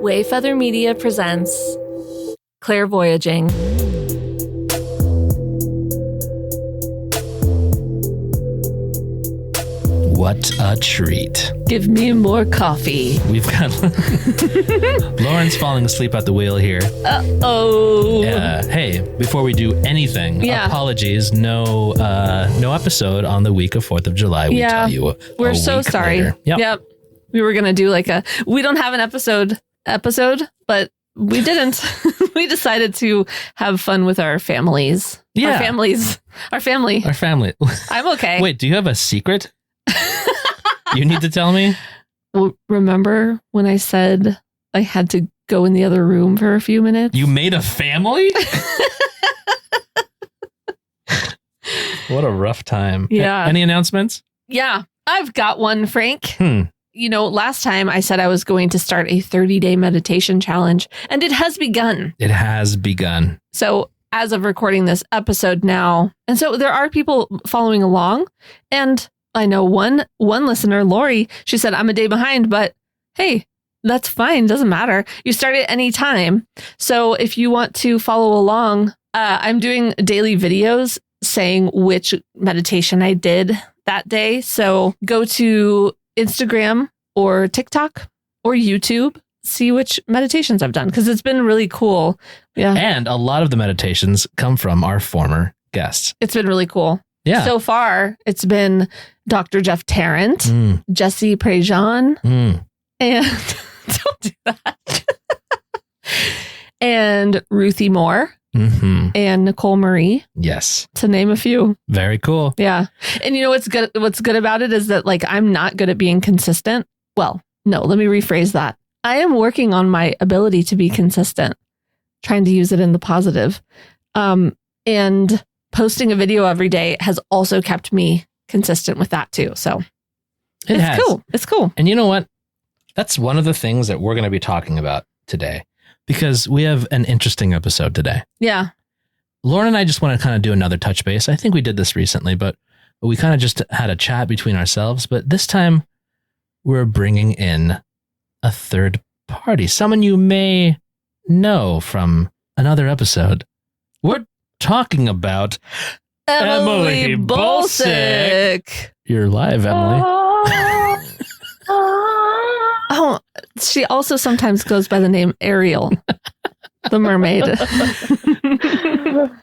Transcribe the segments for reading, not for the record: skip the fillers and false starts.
Wayfeather Media presents Clairvoyaging. What a treat. Give me more coffee. We've got Lauren's falling asleep at the wheel here. Uh-oh. Hey, before we do anything, apologies. No episode on the week of 4th of July. We tell you we're so sorry. Yep. We were going to do we don't have an episode, but we didn't. We decided to have fun with our families. Yeah. Our family. I'm okay. Wait, do you have a secret? You need to tell me? Well, remember when I said I had to go in the other room for a few minutes? You made a family? What a rough time. Yeah. Any announcements? Yeah, I've got one, Frank. You know, last time I said I was going to start a 30-day meditation challenge, and it has begun. It has begun. So as of recording this episode now, and so there are people following along, and I know one listener, Lori, she said, I'm a day behind, but hey, that's fine. Doesn't matter. You start at any time. So if you want to follow along, I'm doing daily videos saying which meditation I did that day. So go to Instagram or TikTok or YouTube, see which meditations I've done, because it's been really cool. Yeah. And a lot of the meditations come from our former guests. It's been really cool. Yeah. So far, it's been Dr. Jeff Tarrant, Jesse Prejean, and don't do that. And Ruthie Moore, and Nicole Marie. Yes. To name a few. Very cool. Yeah. And you know what's good about it is that I'm not good at being consistent. Well, no, let me rephrase that. I am working on my ability to be consistent, trying to use it in the positive. And posting a video every day has also kept me consistent with that too. So it's cool. It's cool. And you know what? That's one of the things that we're going to be talking about today, because we have an interesting episode today. Yeah. Lauren and I just want to kind of do another touch base. I think we did this recently, but we kind of just had a chat between ourselves. But this time we're bringing in a third party, someone you may know from another episode. We're talking about Emily Bolcik. You're live, Emily. Oh, she also sometimes goes by the name Ariel, the mermaid.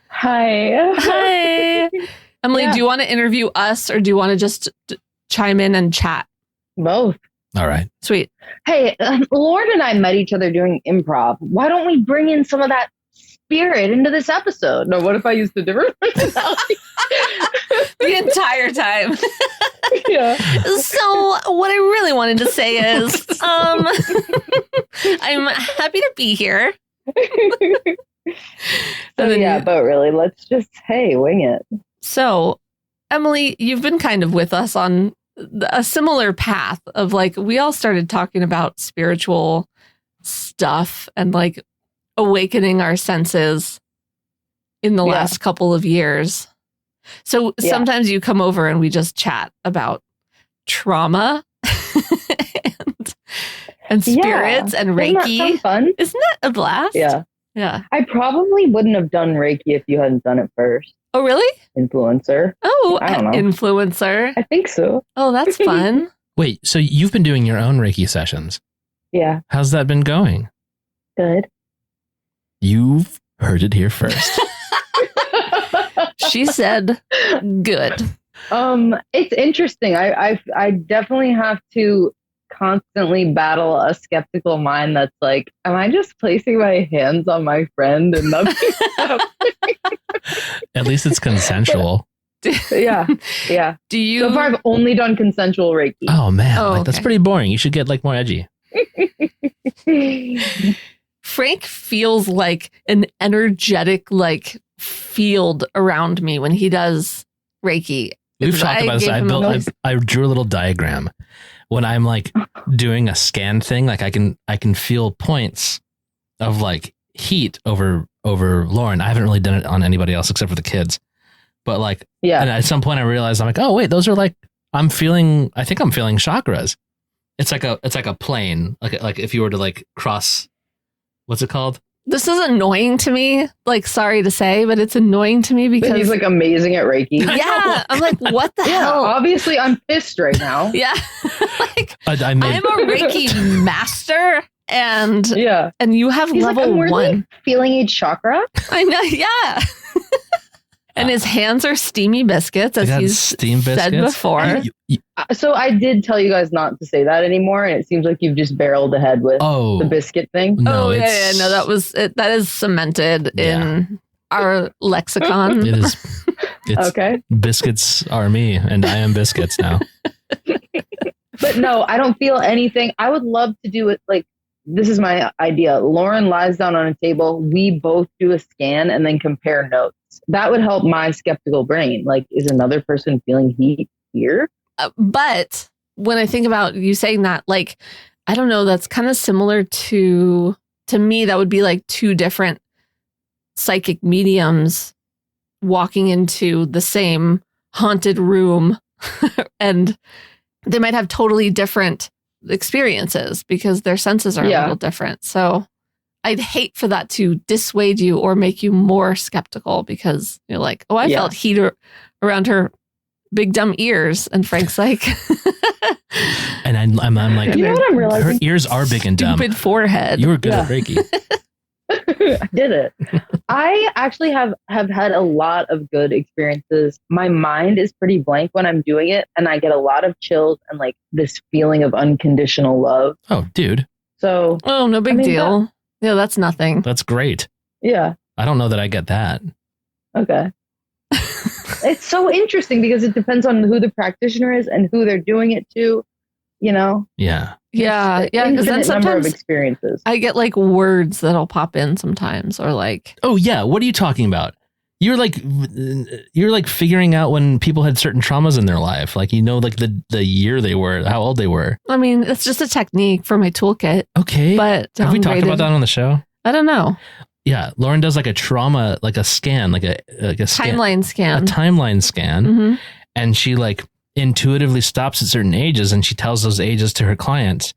Hi. Emily, do you want to interview us, or do you want to just chime in and chat? Both. All right. Sweet. Hey, Lauren and I met each other doing improv. Why don't we bring in some of that spirit into this episode? No, what if I used a different personality? The entire time. Yeah. So what I really wanted to say is, I'm happy to be here. But really, let's just, wing it. So, Emily, you've been kind of with us on a similar path of we all started talking about spiritual stuff and awakening our senses in the last couple of years. So sometimes you come over and we just chat about trauma and spirits and Reiki. Isn't that fun? Isn't that a blast? Yeah. Yeah. I probably wouldn't have done Reiki if you hadn't done it first. Oh, really? Influencer. Oh, I don't know. Influencer. I think so. Oh, that's fun. Wait, so you've been doing your own Reiki sessions? Yeah. How's that been going? Good. You've heard it here first. She said good. It's interesting. I definitely have to constantly battle a skeptical mind that's like, am I just placing my hands on my friend and nothing happening? At least it's consensual. Yeah. Do you? So far, I've only done consensual Reiki. Oh man, okay. That's pretty boring. You should get more edgy. Frank feels like an energetic field around me when he does Reiki. We've talked about this. I drew a little diagram. When I'm doing a scan thing, I can feel points of heat over Lauren. I haven't really done it on anybody else except for the kids. But and at some point I realized I'm oh wait, those are I think I'm feeling chakras. It's like a plane. Like if you were to like cross, what's it called? This is annoying to me. Like, sorry to say, but it's annoying to me But because he's like amazing at Reiki. yeah, I'm like, what the Yeah, hell? obviously I'm pissed right now. Yeah, like I'm I'm a Reiki master, and Yeah. and you have He's level like, I'm really 1. feeling each chakra. I know, yeah. And his hands are steamy biscuits, I as got he's steam said biscuits. before. So I did tell you guys not to say that anymore, and it seems like you've just barreled ahead with the biscuit thing. No, Oh yeah, no, that was it. That is cemented in our lexicon. It is. It's Okay. Biscuits are me, and I am biscuits now. But no, I don't feel anything. I would love to do it like this is my idea. Lauren lies down on a table. We both do a scan and then compare notes. That would help my skeptical brain. Like, is another person feeling heat here? But when I think about you saying that, like, I don't know, that's kind of similar to me, that would be like two different psychic mediums walking into the same haunted room and they might have totally different experiences because their senses are a little different. So I'd hate for that to dissuade you or make you more skeptical because you're like, oh, I felt heat around her big dumb ears. And Frank's like, and I'm like, you know what I'm realizing? Her ears are big and dumb. Stupid forehead. You were good at Reiki. I did it. I actually have had a lot of good experiences. My mind is pretty blank when I'm doing it, and I get a lot of chills and like this feeling of unconditional love. Oh, dude. So, oh, no big deal. Yeah, that's nothing. That's great. Yeah. I don't know that I get that. Okay. It's so interesting because it depends on who the practitioner is and who they're doing it to, you know? Yeah. Yeah. Yeah. Because then number of sometimes experiences. I get like words that'll pop in sometimes or like, oh, yeah. What are you talking about? You're like figuring out when people had certain traumas in their life. Like, you know, like the year they were, how old they were. I mean, it's just a technique for my toolkit. Okay. But have we talked about that on the show? I don't know. Yeah. Lauren does like a trauma, like a scan, like a timeline scan. A timeline scan. Mm-hmm. And she like intuitively stops at certain ages and she tells those ages to her clients.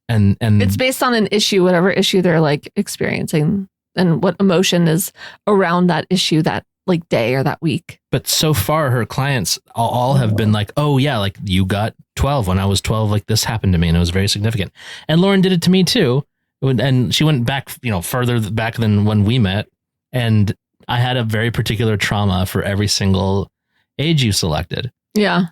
And it's based on an issue, whatever issue they're like experiencing and what emotion is around that issue that like day or that week. But so far her clients all have been like, oh yeah, like you got 12 when I was 12, like this happened to me and it was very significant. And Lauren did it to me too. And she went back, you know, further back than when we met. And I had a very particular trauma for every single age you selected. Yeah.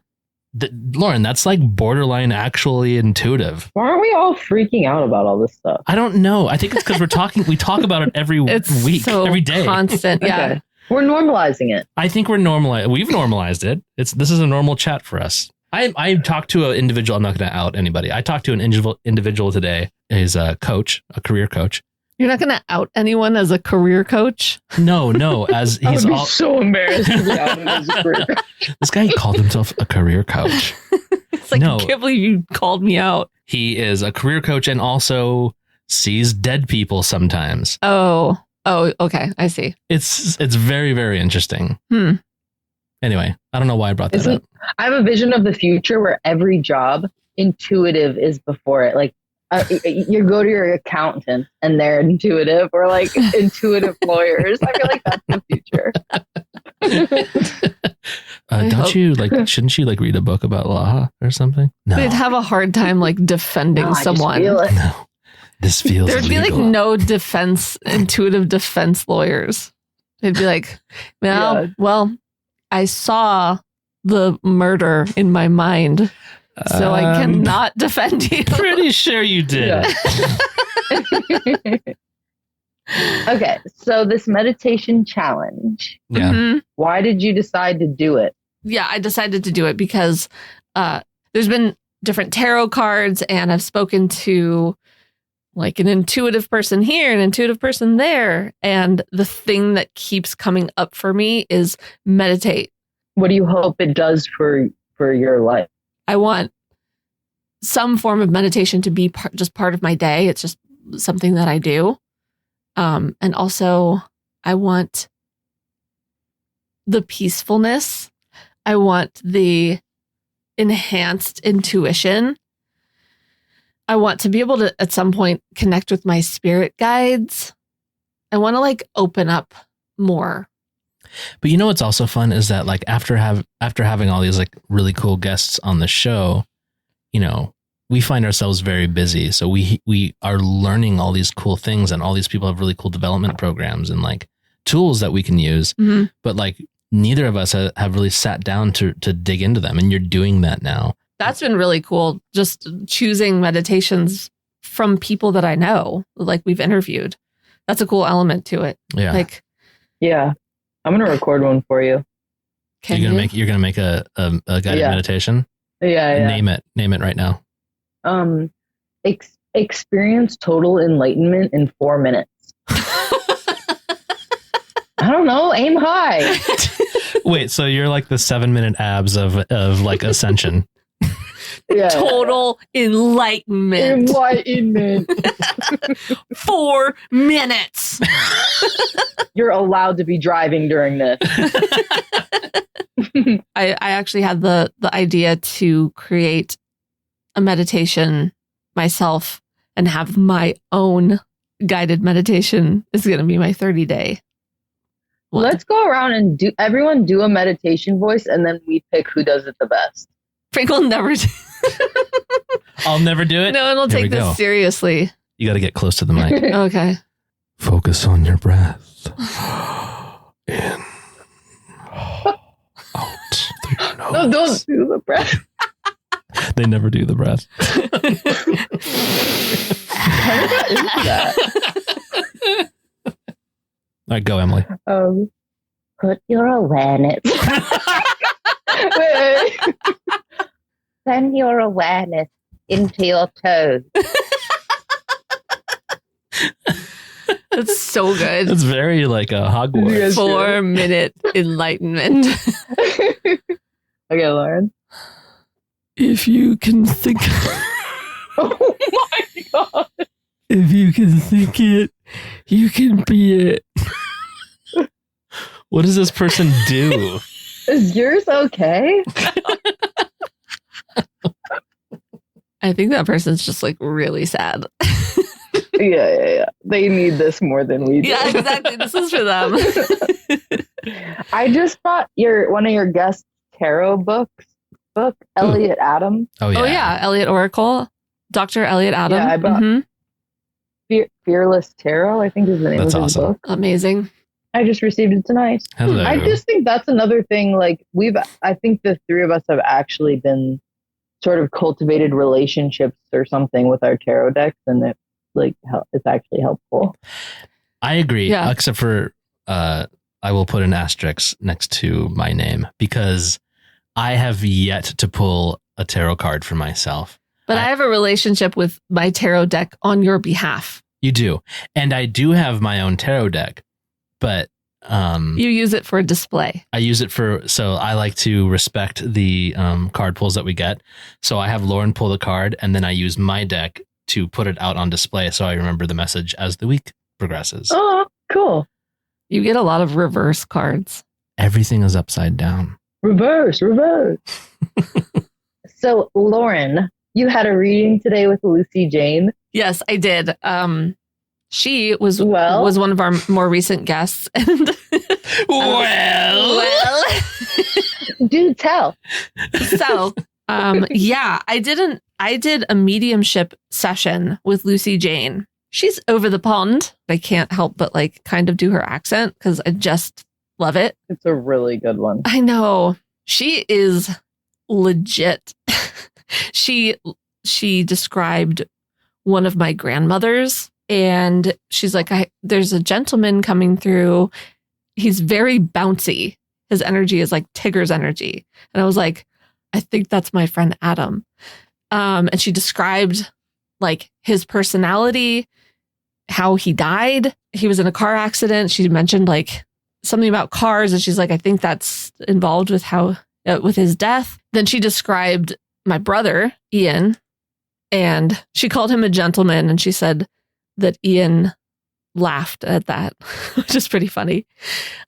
Lauren, that's like borderline actually intuitive. Why aren't we all freaking out about all this stuff? I don't know. I think it's because we talk about it every week, every day. Constant. Yeah. Okay. We're normalizing it. I think we've normalized it. This is a normal chat for us. I talked to an individual. I'm not going to out anybody. I talked to an individual today. He's a coach, a career coach. You're not going to out anyone as a career coach? No. As he's I would be so embarrassed to be out as a career coach. This guy called himself a career coach. It's like, I can't believe you called me out. He is a career coach and also sees dead people sometimes. Oh, okay. I see. It's very, very interesting. Anyway, I don't know why I brought that up. I have a vision of the future where every job intuitive is before it. Like you go to your accountant and they're intuitive, or like intuitive lawyers. I feel like that's the future. Shouldn't you like read a book about law or something? No. They'd have a hard time like defending someone. No. This feels There'd legal. be like no intuitive defense lawyers. They'd be like, well, I saw the murder in my mind, so I cannot defend you. Pretty sure you did. Yeah. Okay, so this meditation challenge. Yeah. Mm-hmm. Why did you decide to do it? Yeah, I decided to do it because there's been different tarot cards, and I've spoken to like an intuitive person here, an intuitive person there. And the thing that keeps coming up for me is meditate. What do you hope it does for your life? I want some form of meditation to be just part of my day. It's just something that I do. And also I want the peacefulness. I want the enhanced intuition. I want to be able to, at some point, connect with my spirit guides. I want to like open up more. But you know what's also fun is that like after having all these like really cool guests on the show, you know, we find ourselves very busy. So we are learning all these cool things, and all these people have really cool development programs and like tools that we can use. Mm-hmm. But like neither of us have really sat down to dig into them, and you're doing that now. That's been really cool. Just choosing meditations from people that I know, like we've interviewed. That's a cool element to it. Yeah. Like, yeah, I'm gonna record one for you. You're gonna make a guided meditation. Yeah. Name it right now. Experience total enlightenment in 4 minutes. I don't know. Aim high. Wait, so you're like the 7-minute abs of like ascension. Yeah. Total enlightenment. 4 minutes. You're allowed to be driving during this. I actually had the idea to create a meditation myself and have my own guided meditation. Is going to be my 30-day. Let's go around and everyone do a meditation voice, and then we pick who does it the best. Frank will never do. I'll never do it. No one will take this seriously. You got to get close to the mic. Okay. Focus on your breath. In. Out through your nose. No, don't do the breath. They never do the breath. All right, go, Emily. Put your awareness. Wait. Send your awareness into your toes. That's so good. It's very like a Hogwarts. 4-minute enlightenment. Okay, Lauren. If you can think. Oh my God. If you can think it, you can be it. What does this person do? Is yours okay? I think that person's just like really sad. Yeah. They need this more than we do. Yeah, exactly. This is for them. I just bought one of your guest tarot book, Elliot Adam. Oh yeah, Elliot Oracle, Dr. Elliot Adam. Yeah, I bought Fearless Tarot, I think is the name of his book. Amazing. I just received it tonight. Hello. I just think that's another thing. Like I think the three of us have actually been sort of cultivated relationships or something with our tarot decks, and it's actually helpful. I agree. Yeah. Except for I will put an asterisk next to my name because I have yet to pull a tarot card for myself. But I have a relationship with my tarot deck on your behalf. You do. And I do have my own tarot deck, but you use it for display. I use it so I like to respect the card pulls that we get. So I have Lauren pull the card, and then I use my deck to put it out on display so I remember the message as the week progresses. Oh, cool. You get a lot of reverse cards. Everything is upside down. Reverse. So, Lauren, you had a reading today with Lucy Jane. Yes, I did. She was one of our more recent guests. And well, do tell. So, I did a mediumship session with Lucy Jane. She's over the pond. I can't help but like kind of do her accent because I just love it. It's a really good one. I know. She is legit. She described one of my grandmothers, and she's like, there's a gentleman coming through. He's very bouncy. His energy is like Tigger's energy. And I was like, I think that's my friend Adam. And she described like his personality, how he died. He was in a car accident. She mentioned like something about cars, and she's like, I think that's involved with with his death. Then she described my brother, Ian, and she called him a gentleman, and she said that Ian laughed at that, which is pretty funny.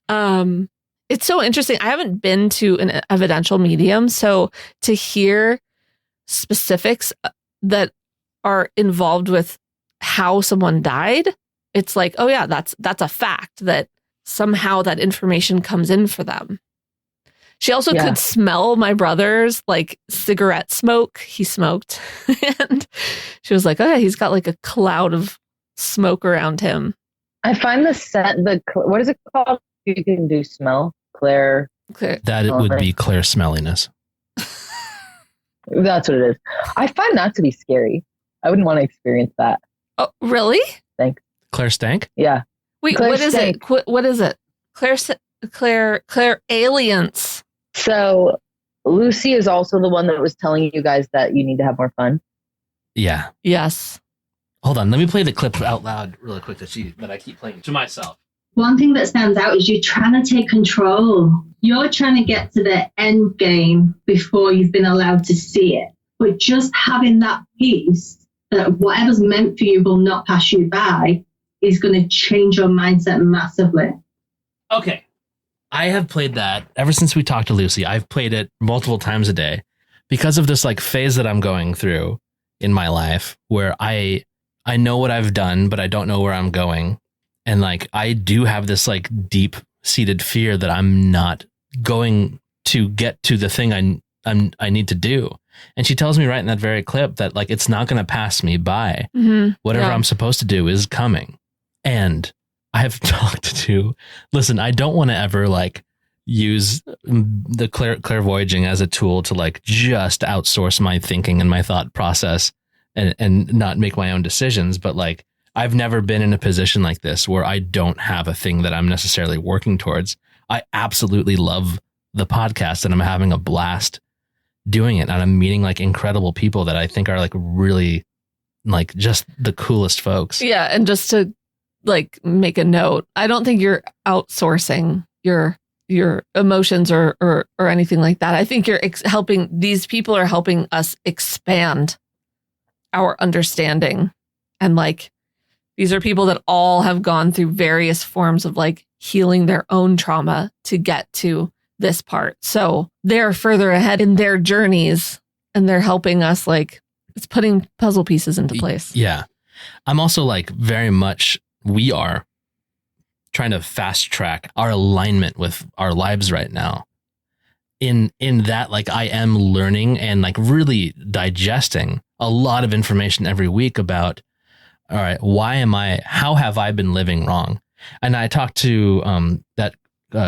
It's so interesting. I haven't been to an evidential medium, so to hear specifics that are involved with how someone died, it's like, oh yeah, that's a fact that somehow that information comes in for them. She also could smell my brother's like cigarette smoke. He smoked. And she was like, oh yeah, he's got like a cloud of smoke around him. I find the scent, what is it called? You can do smell? Claire. That it would be Claire smelliness. That's what it is. I find that to be scary. I wouldn't want to experience that. Oh, really? Thanks. Claire stank? Yeah. Wait, Claire what is stank. it? What is it? Claire aliens. So Lucy is also the one that was telling you guys that you need to have more fun. Yeah. Yes. Hold on. Let me play the clip out loud really quick that I keep playing to myself. One thing that stands out is you're trying to take control. You're trying to get to the end game before you've been allowed to see it. But just having that peace that whatever's meant for you will not pass you by is going to change your mindset massively. Okay. I have played that ever since we talked to Lucy. I've played it multiple times a day because of this like phase that I'm going through in my life where I know what I've done, but I don't know where I'm going. And like, I do have this like deep seated fear that I'm not going to get to the thing I need to do. And she tells me right in that very clip that like, it's not going to pass me by. Mm-hmm. Whatever I'm supposed to do is coming. And I have talked to, listen, I don't want to ever like use the clairvoyaging as a tool to like just outsource my thinking and my thought process and not make my own decisions. But like, I've never been in a position like this where I don't have a thing that I'm necessarily working towards. I absolutely love the podcast and I'm having a blast doing it. And I'm meeting like incredible people that I think are like really like just the coolest folks. Yeah. And just to like make a note, I don't think you're outsourcing your emotions or anything like that. I think you're helping, these people are helping us expand our understanding. And like, these are people that all have gone through various forms of like healing their own trauma to get to this part. So they're further ahead in their journeys and they're helping us like, it's putting puzzle pieces into place. Yeah. I'm also like very much, we are trying to fast track our alignment with our lives right now. In that, like I am learning and like really digesting a lot of information every week about, all right, how have I been living wrong? And I talked to that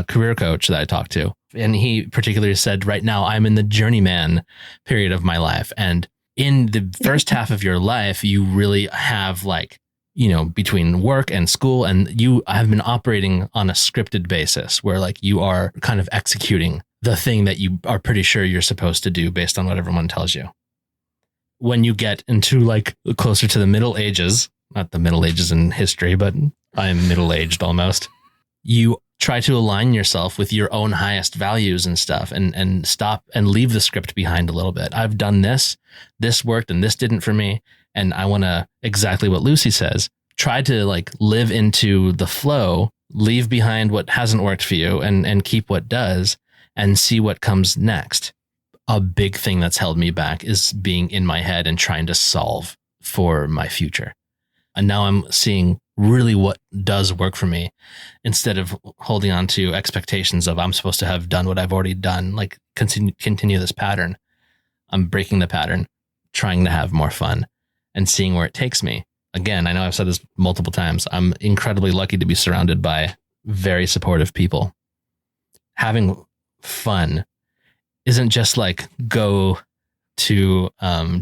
career coach that I talked to, and he particularly said, right now I'm in the journeyman period of my life. And in the first half of your life, you really have like, you know, between work and school, and you have been operating on a scripted basis where like you are kind of executing the thing that you are pretty sure you're supposed to do based on what everyone tells you. When you get into like closer to the Middle Ages, not the Middle Ages in history, but I'm middle-aged almost, you try to align yourself with your own highest values and stuff and stop and leave the script behind a little bit. I've done this worked and this didn't for me. And I want to, exactly what Lucy says, try to like live into the flow, leave behind what hasn't worked for you and keep what does and see what comes next. A big thing that's held me back is being in my head and trying to solve for my future. And now I'm seeing really what does work for me instead of holding on to expectations of I'm supposed to have done what I've already done, like continue this pattern. I'm breaking the pattern, trying to have more fun and seeing where it takes me. Again, I know I've said this multiple times. I'm incredibly lucky to be surrounded by very supportive people. Having fun isn't just like go to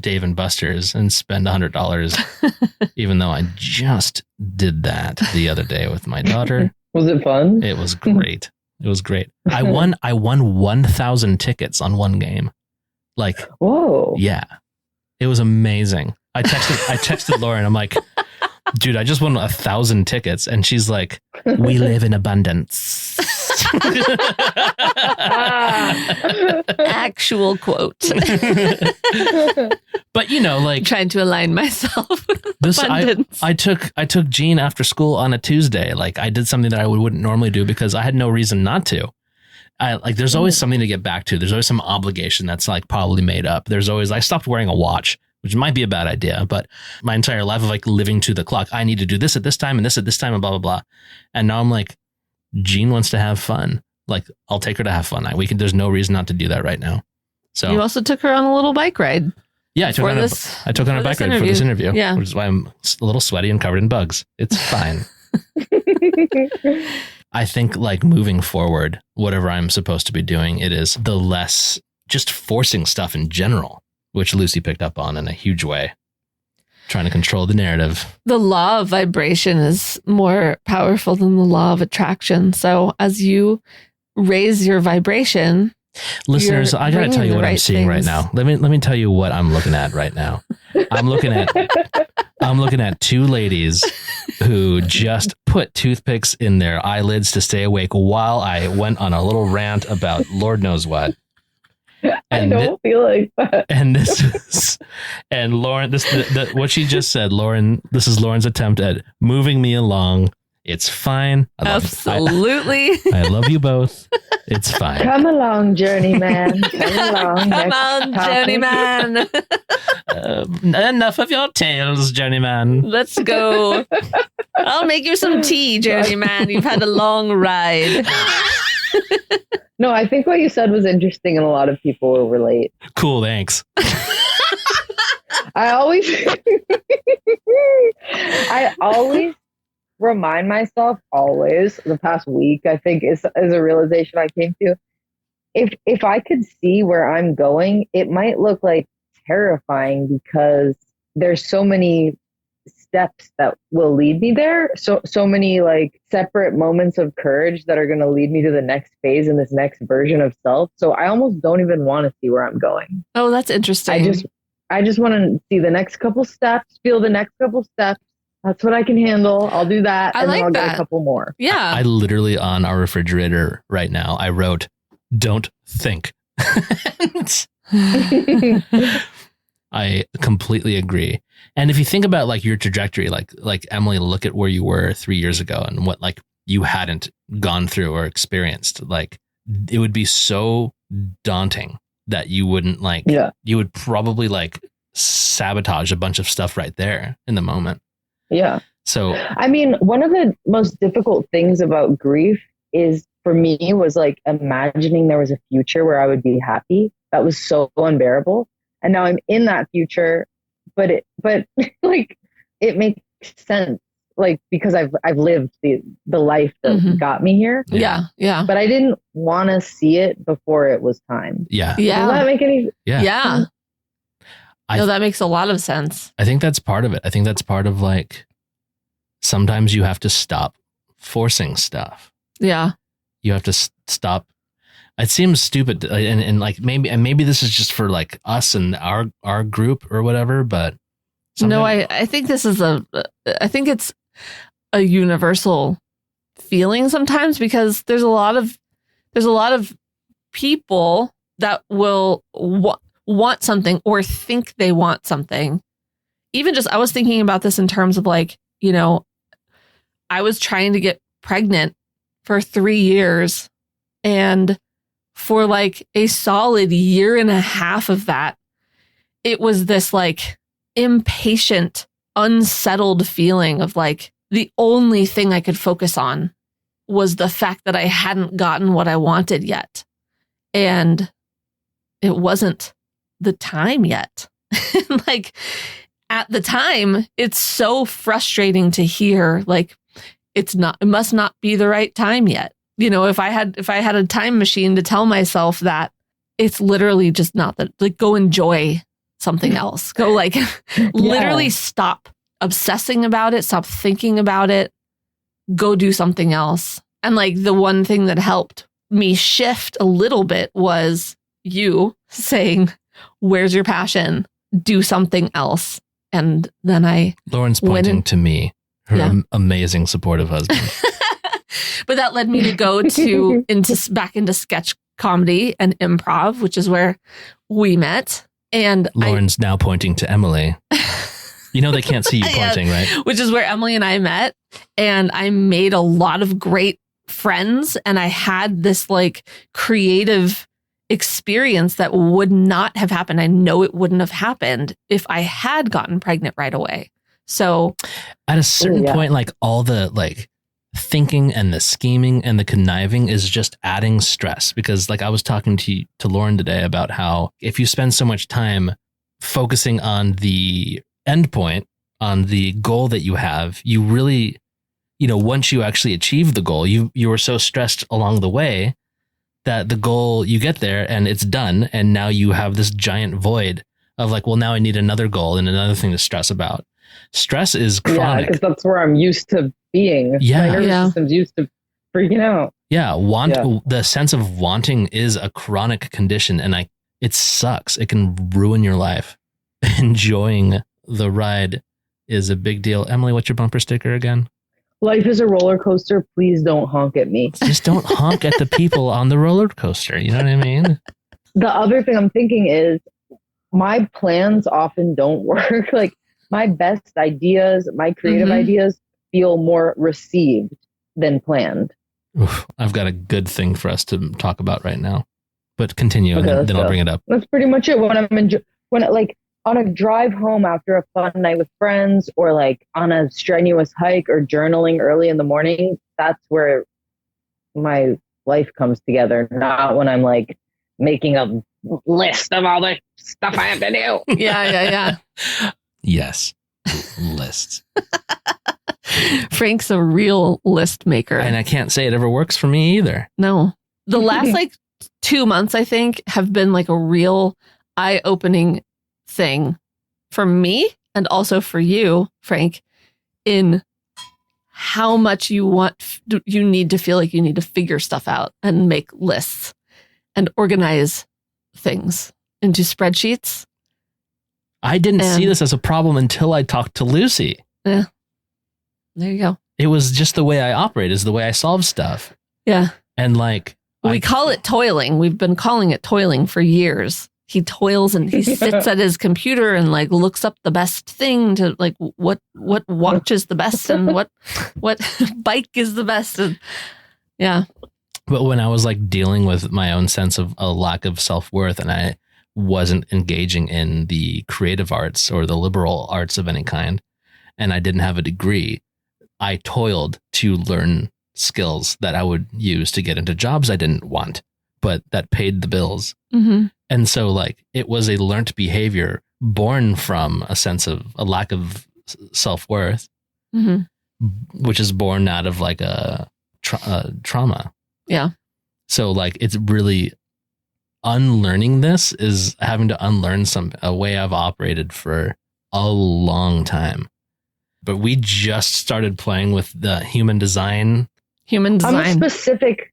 Dave and Buster's and spend $100, even though I just did that the other day with my daughter. Was it fun? It was great. It was great. I won 1,000 tickets on one game. Like, whoa. Yeah, it was amazing. I texted Lauren. I'm like, dude, I just won 1,000 tickets. And she's like, we live in abundance. Actual quote. But you know, like trying to align myself with this, abundance. I took Jean after school on a Tuesday. Like I did something that I wouldn't normally do because I had no reason not to. There's always something to get back to. There's always some obligation that's like probably made up. There's always, I stopped wearing a watch, which might be a bad idea, but my entire life of like living to the clock. I need to do this at this time and this at this time and blah, blah, blah. And now I'm like, Jean wants to have fun. Like, I'll take her to have fun. There's no reason not to do that right now. So you also took her on a little bike ride. Yeah, I took her on a bike ride for this interview. Yeah. Which is why I'm a little sweaty and covered in bugs. It's fine. I think like moving forward, whatever I'm supposed to be doing, it is the less just forcing stuff in general, which Lucy picked up on in a huge way. Trying to control the narrative. The law of vibration is more powerful than the law of attraction. So as you raise your vibration, listeners, I got to tell you what I'm seeing right now. Let me tell you what I'm looking at right now. I'm looking at two ladies who just put toothpicks in their eyelids to stay awake while I went on a little rant about Lord knows what. And I don't feel like that. And Lauren, what she just said, Lauren, this is Lauren's attempt at moving me along. It's fine. Absolutely. I love you both. It's fine. Come along, journeyman. Come along. Come on, journeyman. Enough of your tales, journeyman. Let's go. I'll make you some tea, journeyman. You've had a long ride. No, I think what you said was interesting and a lot of people will relate. Cool, thanks. I always remind myself, the past week, I think is a realization I came to. If I could see where I'm going, it might look like terrifying because there's so many steps that will lead me there. So many like separate moments of courage that are going to lead me to the next phase in this next version of self. So I almost don't even want to see where I'm going. Oh, that's interesting. I just want to see the next couple steps, feel the next couple steps. That's what I can handle. I'll do that. And then I'll get a couple more. Yeah. I literally on our refrigerator right now, I wrote, "Don't think." I completely agree. And if you think about like your trajectory, like Emily, look at where you were 3 years ago and what like you hadn't gone through or experienced, like it would be so daunting that you wouldn't you would probably like sabotage a bunch of stuff right there in the moment. Yeah. So, I mean, one of the most difficult things about grief is for me was like imagining there was a future where I would be happy. That was so unbearable. And now I'm in that future, but like it makes sense, like because I've lived the life that got me here. Yeah. But I didn't want to see it before it was time. Yeah. Does that make any? Yeah. No, that makes a lot of sense. I think that's part of it. I think that's part of like sometimes you have to stop forcing stuff. Yeah. You have to stop. It seems stupid, and like maybe this is just for like us and our group or whatever, but no, I think this is I think it's a universal feeling sometimes because there's a lot of people that will want something or think they want something. Even just, I was thinking about this in terms of like, you know, I was trying to get pregnant for 3 years, and for like a solid year and a half of that, it was this like impatient, unsettled feeling of like the only thing I could focus on was the fact that I hadn't gotten what I wanted yet. And it wasn't the time yet. Like at the time, it's so frustrating to hear like it must not be the right time yet. You know, if I had a time machine to tell myself that it's literally just not that, like, go enjoy something else. Go like literally stop obsessing about it. Stop thinking about it. Go do something else. And like the one thing that helped me shift a little bit was you saying, "Where's your passion? Do something else." And then Lauren's pointing to me, her amazing supportive husband. But that led me to go back into sketch comedy and improv, which is where we met. And Lauren's now pointing to Emily. You know they can't see you pointing, right? Which is where Emily and I met. And I made a lot of great friends. And I had this like creative experience that would not have happened. I know it wouldn't have happened if I had gotten pregnant right away. So at a certain point, like all the like thinking and the scheming and the conniving is just adding stress, because like I was talking to Lauren today about how if you spend so much time focusing on the end point, on the goal that you have, you really, you know, once you actually achieve the goal, you were so stressed along the way that the goal, you get there and it's done. And now you have this giant void of like, well, now I need another goal and another thing to stress about. Stress is chronic. Yeah, because that's where I'm used to being. Yeah. My nervous system's used to freaking out. Yeah. The sense of wanting is a chronic condition, and it sucks. It can ruin your life. Enjoying the ride is a big deal. Emily, what's your bumper sticker again? Life is a roller coaster. Please don't honk at me. Just don't honk at the people on the roller coaster. You know what I mean? The other thing I'm thinking is my plans often don't work. Like my best ideas, my creative ideas feel more received than planned. Oof, I've got a good thing for us to talk about right now, but continue, and then I'll bring it up. That's pretty much it. When on a drive home after a fun night with friends, or like on a strenuous hike or journaling early in the morning, that's where my life comes together. Not when I'm like making a list of all the stuff I have to do. Yeah. Yes. Lists. Frank's a real list maker. And I can't say it ever works for me either. No. The last like 2 months, I think, have been like a real eye-opening thing for me and also for you, Frank, in how much you need to feel like you need to figure stuff out and make lists and organize things into spreadsheets. I didn't see this as a problem until I talked to Lucy. Yeah. There you go. It was just the way I operate, is the way I solve stuff. Yeah. And like... We call it toiling. We've been calling it toiling for years. He toils and he sits at his computer and like looks up the best thing to like what watch is the best and what bike is the best. And yeah. But when I was like dealing with my own sense of a lack of self-worth, and I wasn't engaging in the creative arts or the liberal arts of any kind, and I didn't have a degree, I toiled to learn skills that I would use to get into jobs I didn't want, but that paid the bills. Mm-hmm. And so like it was a learned behavior born from a sense of a lack of self-worth, which is born out of like a trauma. Yeah. So like it's really unlearning this is having to unlearn a way I've operated for a long time. But we just started playing with the human design. I'm a specific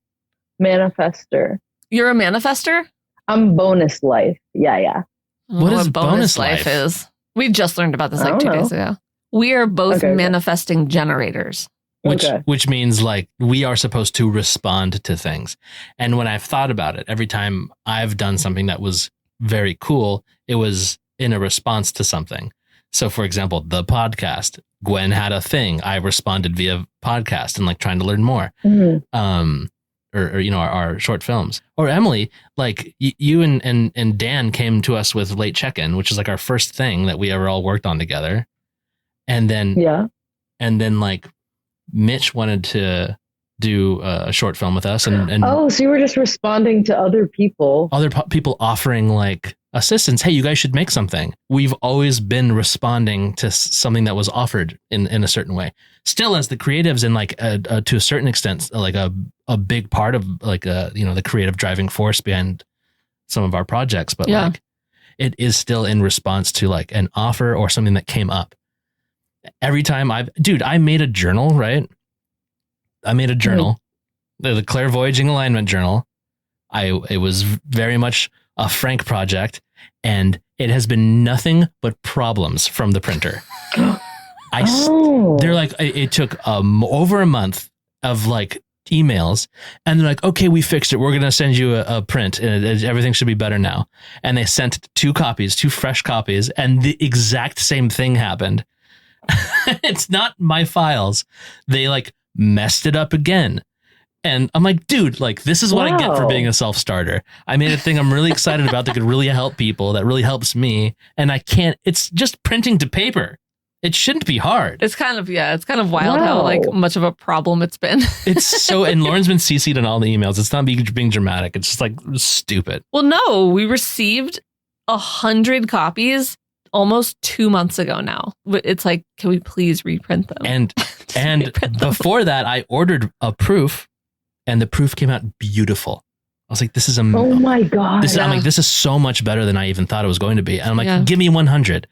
manifester. You're a manifester? I'm bonus life. Yeah. What is bonus life is? We just learned about this like 2 days ago. We are both manifesting generators. Which means like we are supposed to respond to things. And when I've thought about it, every time I've done something that was very cool, it was in a response to something. So for example, the podcast, Gwen had a thing. I responded via podcast and like trying to learn more. Mm-hmm. Or you know, our short films. Or Emily, like you and Dan came to us with Late Check-In, which is like our first thing that we ever all worked on together. And then like Mitch wanted to do a short film with us, and so you were just responding to other people. People offering like assistance. Hey, you guys should make something. We've always been responding to something that was offered in a certain way. Still, as the creatives, and like to a certain extent, like a big part of like the creative driving force behind some of our projects. But like it is still in response to like an offer or something that came up. Every time I made a journal, right? I made a journal, the Clairvoyaging Alignment Journal. It was very much a Frank project, and it has been nothing but problems from the printer. They're like, it took over a month of like emails, and they're like, okay, we fixed it. We're going to send you a print, and everything should be better now. And they sent 2 fresh copies, and the exact same thing happened. It's not my files. They like messed it up again. And I'm like, dude, like, this is what I get for Wow. being a self-starter. I made a thing I'm really excited about that could really help people, that really helps me. And it's just printing to paper. It shouldn't be hard. It's kind of wild how Wow. like much of a problem it's been. It's so, and Lauren's been CC'd in all the emails. It's not being dramatic. It's just like stupid. Well, no, we received 100 copies almost 2 months ago now. It's like, can we please reprint them? And reprint them. before that, I ordered a proof, and the proof came out beautiful. I was like, this is Oh my God. I'm like, this is so much better than I even thought it was going to be. And I'm like, Yeah. give me 100.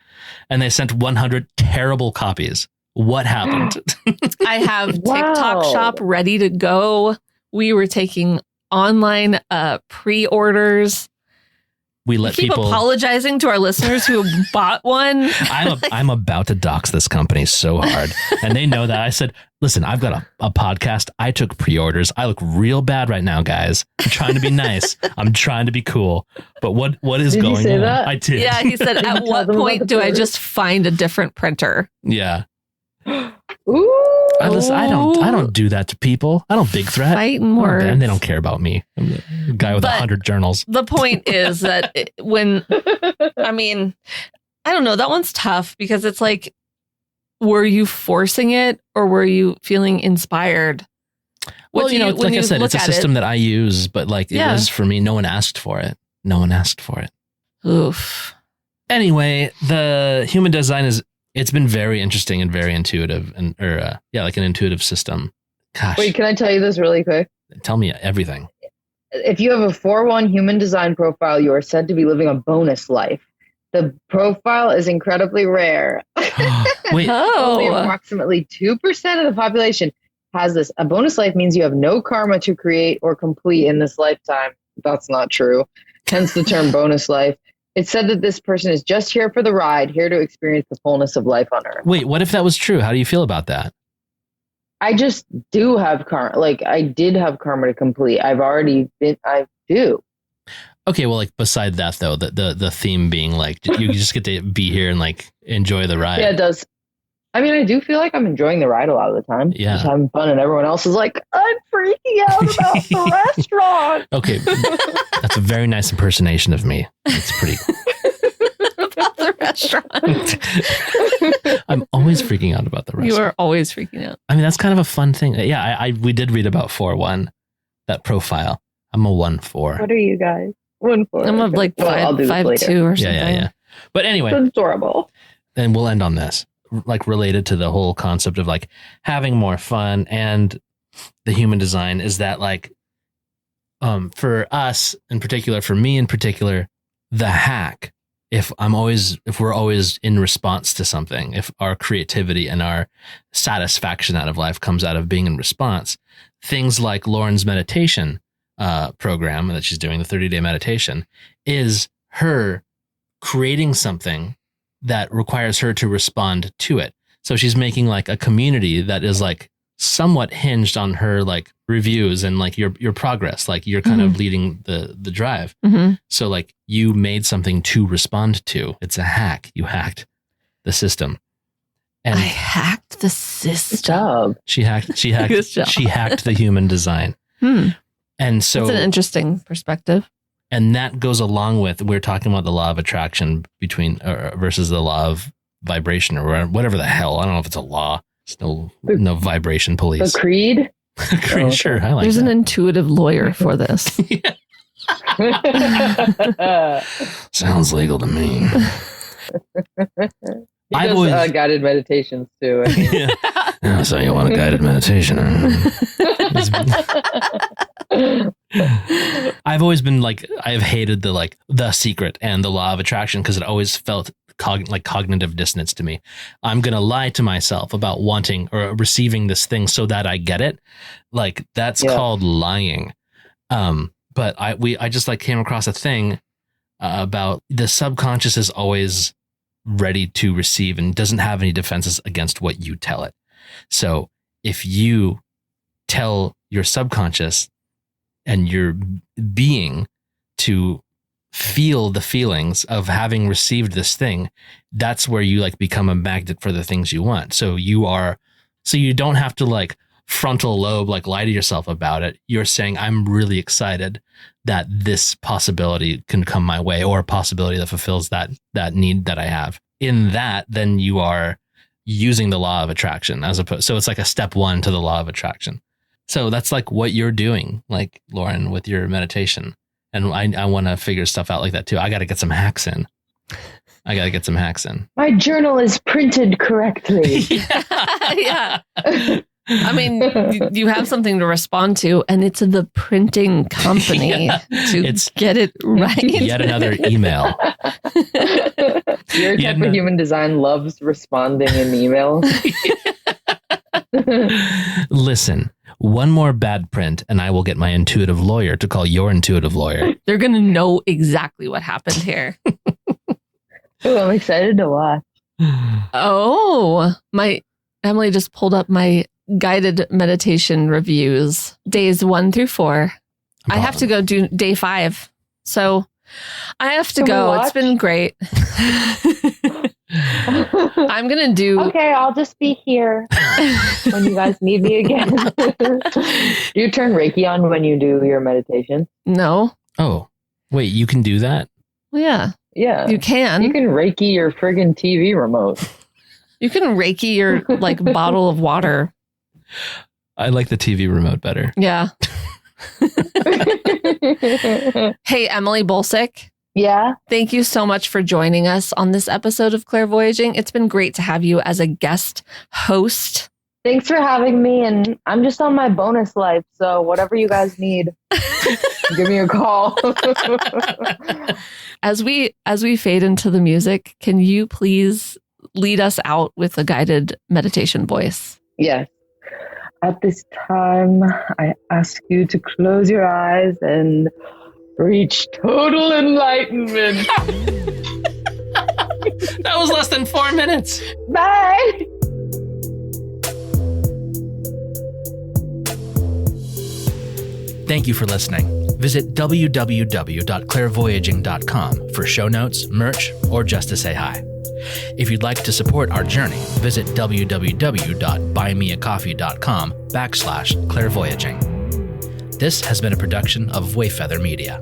And they sent 100 terrible copies. What happened? I have Wow. TikTok shop ready to go. We were taking online pre-orders. We let Keep people. apologizing to our listeners who bought one. I'm about to dox this company so hard, and they know that. I said, listen, I've got a podcast. I took pre-orders. I look real bad right now, guys. I'm trying to be nice. I'm trying to be cool. But what is Did you going say on? that? I did. Yeah, he said, Can you at tell what them about point the do I pre-orders? just find a different printer? Yeah. Ooh. I don't do that to people. I don't big threat. Fighting Oh, words. and they don't care about me. I'm the guy with But- 100 journals. The point is that I mean, I don't know. That one's tough because it's like, were you forcing it or were you feeling inspired? Well, What do like when I said, it's a look at system that I use, but like it Yeah. was for me. No one asked for it. Oof. Anyway, the human design it's been very interesting and very intuitive like an intuitive system. Gosh, Wait, can I tell you this really quick? tell me everything. If you have a 4-1 human design profile, you are said to be living a bonus life. The profile is incredibly rare. Wait, Only Oh, approximately 2% of the population has this. A bonus life means you have no karma to create or complete in this lifetime. That's not true. Hence the term bonus life. It's said that this person is just here for the ride, here to experience the fullness of life on earth. wait, what if that was true? How do you feel about that? I just do have karma. Like, I did have karma to complete. I do. Okay, well, like beside that though, the theme being like you just get to be here and like enjoy the ride. Yeah, it does. I mean, I do feel like I'm enjoying the ride a lot of the time. Yeah. Just having fun, and everyone else is like, I'm freaking out about the restaurant. Okay, that's a very nice impersonation of me. It's pretty. about the restaurant. I'm always freaking out about the rest. You are always freaking out. I mean, that's kind of a fun thing. Yeah, we did read about 4-1, that profile. I'm a 1-4. What are you guys? 1-4. I'm of like I'll do this 5'2" later. or something. Yeah. But anyway, It's adorable. and we'll end on this, like related to the whole concept of like having more fun and the human design is that like, for us in particular, for me in particular, the hack, if we're always in response to something, if our creativity and our satisfaction out of life comes out of being in response, things like Lauren's meditation program that she's doing, the 30-day meditation, is her creating something that requires her to respond to it. So she's making like a community that is like somewhat hinged on her like reviews and like your progress, like you're kind of leading the drive. Mm-hmm. So like you made something to respond to. It's a hack. You hacked the system. And I hacked the Good system. job. she hacked Good job. she hacked the human design. And so That's an interesting perspective. and that goes along with, we're talking about the law of attraction versus the law of vibration or whatever the hell. I don't know if it's a law. It's no vibration police. The creed. Pretty okay. sure. I like There's that. an intuitive lawyer for this. Sounds legal to me. He I've does always- guided meditations too. I mean. Yeah, so you want a guided meditation. I've always been like, I've hated the secret and the law of attraction because it always felt like cognitive dissonance to me. I'm going to lie to myself about wanting or receiving this thing so that I get it. Like that's called lying. But I just like came across a thing about the subconscious is always ready to receive and doesn't have any defenses against what you tell it. So if you tell your subconscious and your being to feel the feelings of having received this thing, that's where you like become a magnet for the things you want. So you don't have to like frontal lobe, like lie to yourself about it. You're saying, I'm really excited that this possibility can come my way, or a possibility that fulfills that need that I have. In that, then you are using the law of attraction as opposed. So it's like a step one to the law of attraction. So that's like what you're doing, like Lauren, with your meditation. And I want to figure stuff out like that too. I got to get some hacks in. My journal is printed correctly. Yeah. I mean, you have something to respond to, and it's the printing company to get it right. Yet another email. Your type of human design loves responding in emails. Listen, one more bad print, and I will get my intuitive lawyer to call your intuitive lawyer. They're going to know exactly what happened here. Oh, I'm excited to watch. Oh, Emily just pulled up my guided meditation reviews, days 1 through 4. I have to go do day 5. So I have to go. It's been great. I'm going to do. Okay, I'll just be here when you guys need me again. Do you turn Reiki on when you do your meditation? No. Oh, wait, you can do that? Well, yeah. Yeah. You can. You can Reiki your friggin' TV remote. You can Reiki your bottle of water. I like the TV remote better. Yeah. Hey, Emily Bolcik. Yeah. Thank you so much for joining us on this episode of Clairvoyaging. It's been great to have you as a guest host. Thanks for having me. And I'm just on my bonus life. So whatever you guys need, give me a call. As we fade into the music, can you please lead us out with a guided meditation voice? Yes. At this time, I ask you to close your eyes and reach total enlightenment. That was less than 4 minutes. Bye. Thank you for listening. Visit www.clairvoyaging.com for show notes, merch, or just to say hi. If you'd like to support our journey, visit www.buymeacoffee.com/clairvoyaging. This has been a production of Wayfeather Media.